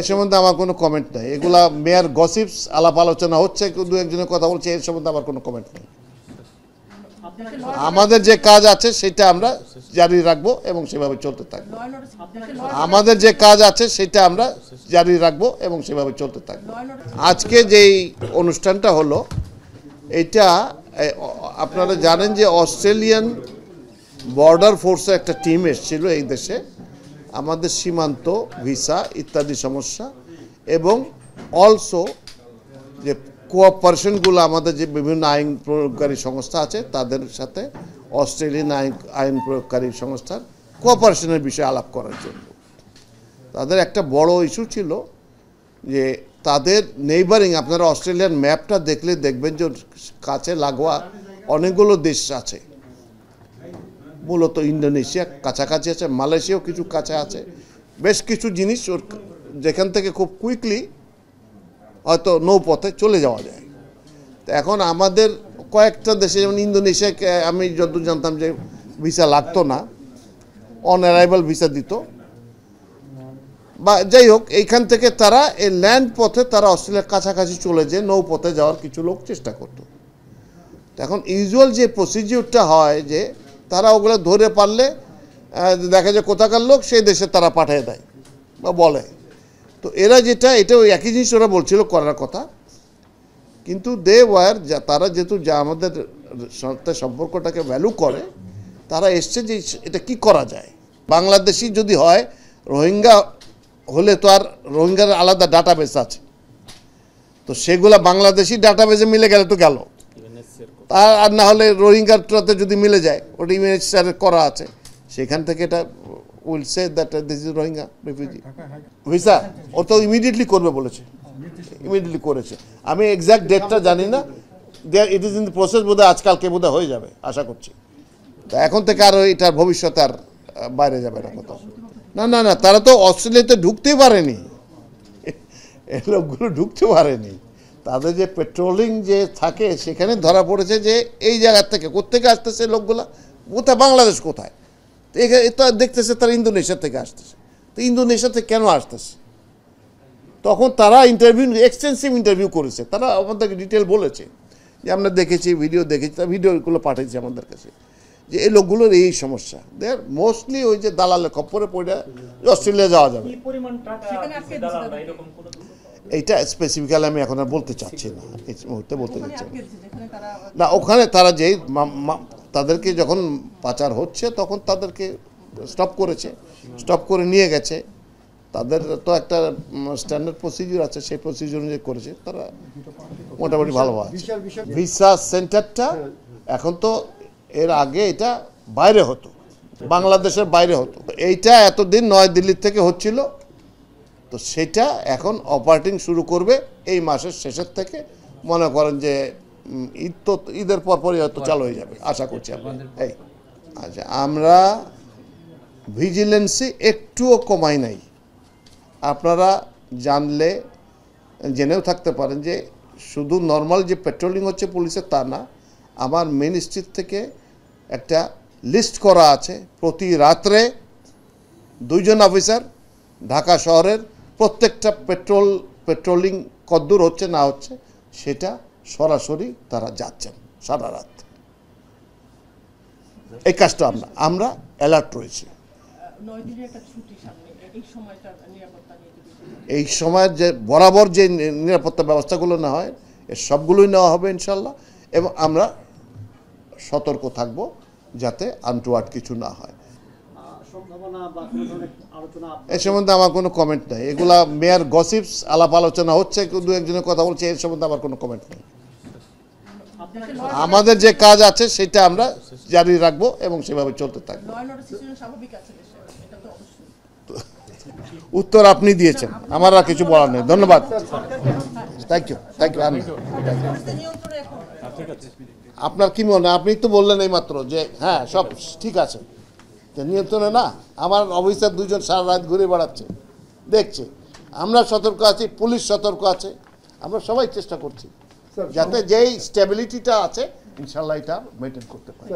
এর সম্বন্ধে আমার কোনো কমেন্ট নাই। এগুলা মেয়ার গসিপস, আলাপ আলোচনা হচ্ছে, দু একজনের কথা বলছে, এর সম্বন্ধে আমার কোনো কমেন্ট নেই। আমাদের যে কাজ আছে সেটা আমরা জারি রাখবো এবং সেভাবে চলতে থাকবো। আমাদের যে কাজ আছে সেটা আমরা জারি রাখবো এবং সেভাবে চলতে থাকবো। আজকে যেই অনুষ্ঠানটা হলো, এটা আপনারা জানেন যে অস্ট্রেলিয়ান বর্ডার ফোর্সের একটা টিম এসেছিল এই দেশে, আমাদের সীমান্ত, ভিসা ইত্যাদি সমস্যা, এবং অলসো যে কোঅপারেশনগুলো আমাদের যে বিভিন্ন আইন প্রয়োগকারী সংস্থা আছে তাদের সাথে অস্ট্রেলিয়ান আইন প্রয়োগকারী সংস্থার কোঅপারেশনের বিষয়ে আলাপ করার জন্য। তাদের একটা বড় ইস্যু ছিল যে তাদের নেইবারিং, আপনারা অস্ট্রেলিয়ান ম্যাপটা দেখলে দেখবেন যে কাছে লাগোয়া অনেকগুলো দেশ আছে, মূলত ইন্দোনেশিয়া কাছাকাছি আছে, মালয়েশিয়াও কিছু কাছে আছে, বেশ কিছু জিনিস ওর যেখান থেকে খুব কুইকলি হয়তো নৌপথে চলে যাওয়া যায়। তো এখন আমাদের কয়েকটা দেশে, যেমন ইন্দোনেশিয়াকে আমি যতদূর জানতাম যে ভিসা লাগতো না, অন অ্যারাইভাল ভিসা দিত, বা যাই হোক, এইখান থেকে তারা এই ল্যান্ড পথে তারা অস্ট্রেলিয়ার কাছাকাছি চলে যেয়ে নৌপথে যাওয়ার কিছু লোক চেষ্টা করতো। এখন ইউজুয়াল যে প্রসিডিউরটা হয় যে তারা ওগুলো ধরে পারলে দেখা যায় কোথাকার লোক সেই দেশে তারা পাঠিয়ে দেয় বা বলে। তো এরা যেটা, এটা ওই একই জিনিস ওরা বলছিল করার কথা, কিন্তু তারা যেহেতু যা আমাদের সাথে সম্পর্কটাকে ভ্যালু করে, তারা এসছে যে এটা কি করা যায়। বাংলাদেশি যদি হয়, রোহিঙ্গা হলে তো আর রোহিঙ্গার আলাদা ডাটাবেস আছে, তো সেগুলা বাংলাদেশি ডাটাবেসে মিলে গেলে তো গেল, আর না হলে রোহিঙ্গাটাতে যদি মিলে যায়, ওটা ইউএনএইচসিআর করা আছে, সেখান থেকে এটা will say that this is Rohingya refugee visa, ও তো ইমিডিয়েটলি করবে বলেছে, ইমিডিয়েটলি করেছে। আমি এক্স্যাক্ট ডেটটা জানি না, it is in the process, বোধহয় আজকালকে বোধহয় হয়ে যাবে আশা করছি। তো এখন থেকে আর এটার ভবিষ্যৎ আর বাইরে যাবে না কোথাও। না না না, তারা তো অস্ট্রেলিয়াতে ঢুকতেই পারেনি, এই লোকগুলো ঢুকতে পারেনি। তাদের যে পেট্রোলিং যে থাকে সেখানে ধরা পড়েছে যে এই জায়গার থেকে কোত্থেকে আসতেছে লোকগুলা, কোথায়, বাংলাদেশ কোথায়, তো এখানে তো দেখতেছে তারা ইন্দোনেশিয়া থেকে আসতেছে। তো ইন্দোনেশিয়া থেকে কেন আসতেছে, তখন তারা এক্সটেন্সিভ ইন্টারভিউ করেছে, তারা আমাদেরকে ডিটেল বলেছে যে আমরা দেখেছি, ভিডিও দেখেছি, তার ভিডিওগুলো পাঠিয়েছে আমাদের কাছে, যে এই লোকগুলোর এই সমস্যা। দেয়ার মোস্টলি ওই যে দালালের খপ্পরে পড়ে অস্ট্রেলিয়া যাওয়া যাবে। এইটা স্পেসিফিক্যালি আমি এখন আর বলতে চাচ্ছি না, এই মুহূর্তে বলতে চাচ্ছি না। ওখানে তারা যেই তাদেরকে যখন পাচার হচ্ছে তখন তাদেরকে স্টপ করেছে, স্টপ করে নিয়ে গেছে। তাদের তো একটা স্ট্যান্ডার্ড প্রসিডিউর আছে, সেই প্রসিডিউর অনুযায়ী করেছে, তারা মোটামুটি ভালো আছে। ভিসা সেন্টারটা এখন তো, এর আগে এটা বাইরে হতো, বাংলাদেশের বাইরে হতো, এইটা এতদিন নয়াদিল্লির থেকে হচ্ছিল, তো সেটা এখন অপারেটিং শুরু করবে এই মাসের শেষের থেকে। মনে করেন যে ঈদের পরপরই হয়তো চালু হয়ে যাবে আশা করছি আমরা। এই আচ্ছা, আমরা ভিজিলেন্সি একটুও কমাই নাই। আপনারা জানলে জেনেও থাকতে পারেন যে শুধু নর্মাল যে পেট্রোলিং হচ্ছে পুলিশের তা না, আমার মিনিস্ট্রির থেকে একটা লিস্ট করা আছে, প্রতি রাত্রে 2 জন অফিসার ঢাকা শহরের প্রত্যেকটা পেট্রোলিং কদ্দূর হচ্ছে না হচ্ছে সেটা সরাসরি তারা যাচ্ছেন সারা রাত। এই কাজটা আমরা অ্যালার্ট রয়েছি। এই সময়ের যে বরাবর যে নিরাপত্তা ব্যবস্থাগুলো না হয়, এর সবগুলোই নেওয়া হবে ইনশাল্লাহ, এবং আমরা সতর্ক থাকব যাতে আনটুয়ার্ড কিছু না হয়। এ সম্বন্ধে আমার কোনো কমেন্ট নেই। এগুলা মেয়ার গসিপস, আলাপ আলোচনা হচ্ছে, দু একজনের কথা বলছে, এর সম্বন্ধে আমার কোনো কমেন্ট নেই। আমাদের যে কাজ আছে সেটা আমরা জারি রাখবো এবং সেভাবে চলতে থাকবো। উত্তর আপনি দিয়েছেন, আমার আর কিছু বলার নেই। ধন্যবাদ, থ্যাংক ইউ, থ্যাংক ইউ। আপনার কি মনে হয়? আপনি তো বললেন এই মাত্র যে হ্যাঁ সব ঠিক আছে, নিয়ন্ত্রণে না। আমার অফিসার 2 জন সারা রাত ঘুরে বেড়াচ্ছে, দেখছে। আমরা সতর্ক আছি, পুলিশ সতর্ক আছে, আমরা সবাই চেষ্টা করছি যাতে যেই স্টেবিলিটিটা আছে ইনশাল্লাহ এটা মেনটেন করতে পারি।